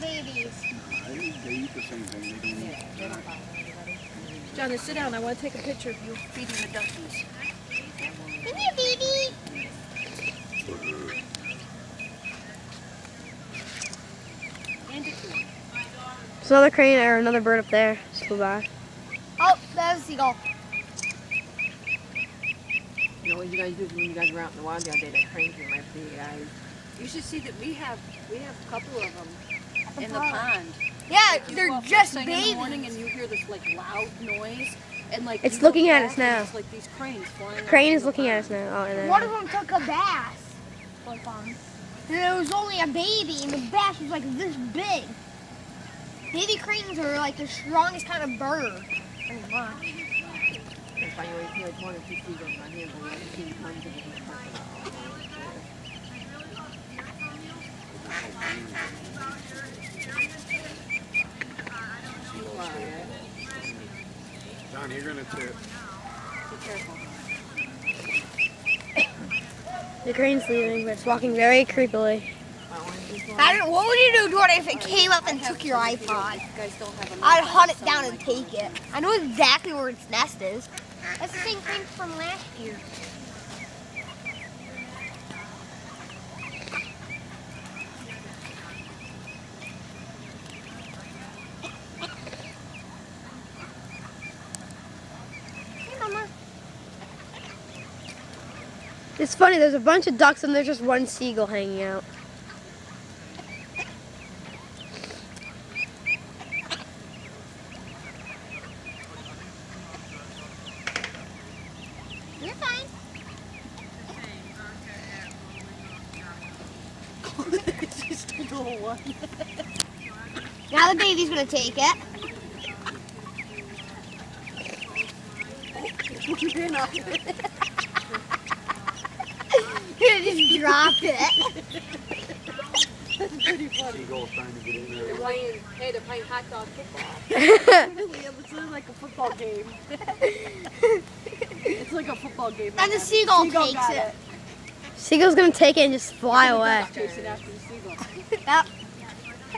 babies. They eat the same thing. They don't eat. They don't bother anybody. Johnny, sit down. I want to take a picture of you feeding the duckies. Come here, baby. Hand it to him. There's another crane or another bird up there. Just flew by. Oh, that was a seagull. You know what you guys do when you guys were out in the wild the other day? That crane came right for you guys. You should see that we have a couple of them in the pond. Yeah, You they're go out just first thing in the morning babies. and you hear this like loud noise and like It's you look looking at back us now. and it's like these cranes flying. Crane out is in the looking at us pond. now. Oh, and then One of them took a bass. And it was only a baby, and the bass was like this big. Baby cranes are like the strongest kind of bird. Pretty much. If I always feel like one or two feet on my hand, but I can see tons of them in the parking lot. John, you're gonna tip. Be careful. the crane's leaving, but it's walking very creepily. What would you do, Jordan, if it came up and took your iPod? You guys don't have enough. I'd hunt it down and take it. I know exactly where its nest is. That's the same crane from last year. Hey, Mama. It's funny, there's a bunch of ducks and there's just one seagull hanging out. You're fine. It's just a little one. Now the baby's gonna take it. You're not. Just drop it. That's pretty funny. Seagull's trying to get in there. They're playing hot dog football. It's like a football game. It's like a football game. And the seagull takes got it. Seagull's gonna take it and just fly away. Chasing after the seagull. Yep.